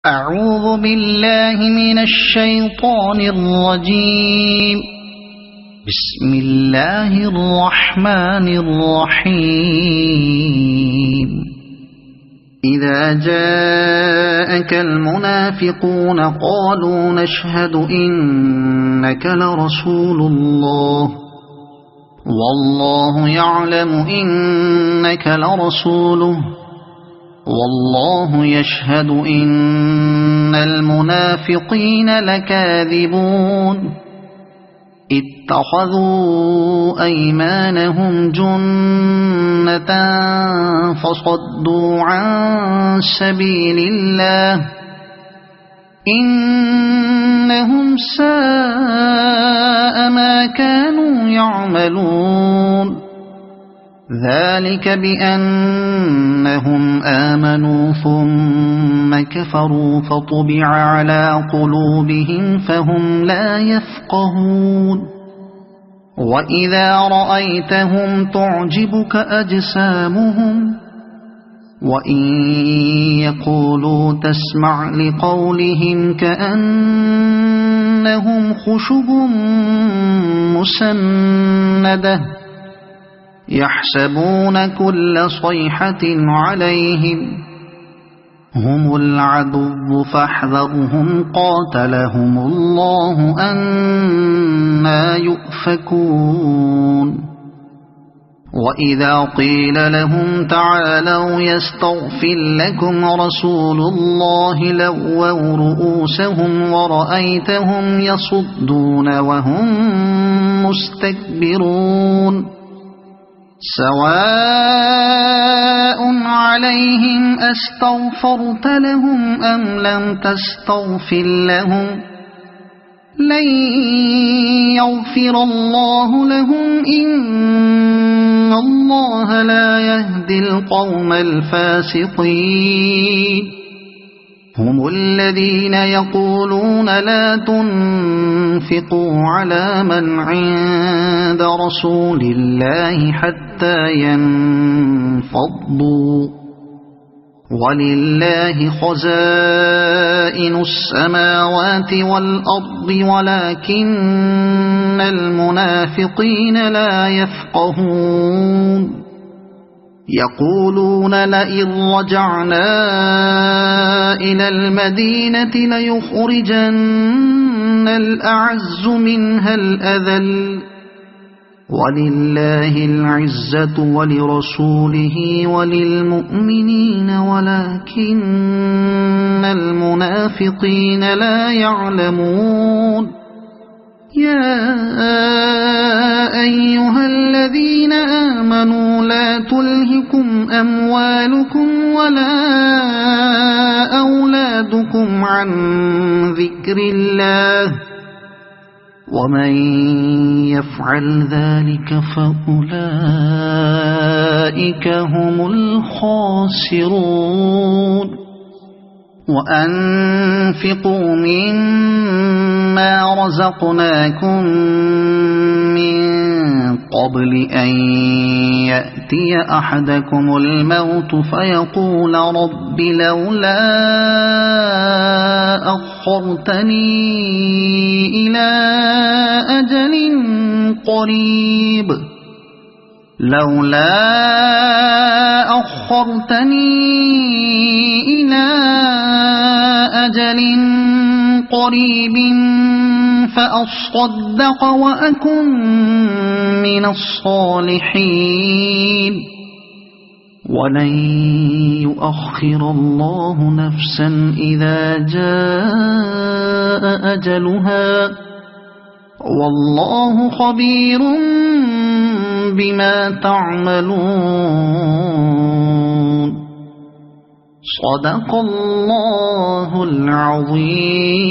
أعوذ بالله من الشيطان الرجيم. بسم الله الرحمن الرحيم. إذا جاءك المنافقون قالوا نشهد إنك لرسول الله والله يعلم إنك لرسوله والله يشهد إن المنافقين لكاذبون. اتخذوا أيمانهم جنة فصدوا عن سبيل الله إنهم ساء ما كانوا يعملون. ذلك بأنهم آمنوا ثم كفروا فطبع على قلوبهم فهم لا يفقهون. وإذا رأيتهم تعجبك أجسامهم وإن يقولوا تسمع لقولهم كأنهم خشب مسندة يحسبون كل صيحة عليهم هم العدو فاحذرهم قاتلهم الله أنى يؤفكون. وإذا قيل لهم تعالوا يستغفر لكم رسول الله لووا رؤوسهم ورأيتهم يصدون وهم مستكبرون. سواء عليهم أستغفرت لهم أم لم تستغفر لهم لن يغفر الله لهم إن الله لا يهدي القوم الفاسقين. هم الذين يقولون لا تنفقوا على من عند رسول الله حتى ينفضوا ولله خزائن السماوات والأرض ولكن المنافقين لا يفقهون. يقولون لئن رجعنا إلى المدينة ليخرجن الأعز منها الأذل ولله العزة ولرسوله وللمؤمنين ولكن المنافقين لا يعلمون. يا أيها الذين آمنوا لا تلهكم أموالكم ولا أولادكم عن ذكر الله ومن يفعل ذلك فأولئك هم الخاسرون. وأنفقوا مما رزقناكم من قبل أن يأتي أحدكم الموت فيقول رب لولا أخرتني إلى أجل قريب فأصدق وأكن من الصالحين. ولن يؤخر الله نفسا إذا جاء أجلها والله خبير بما تعملون. صدق الله العظيم.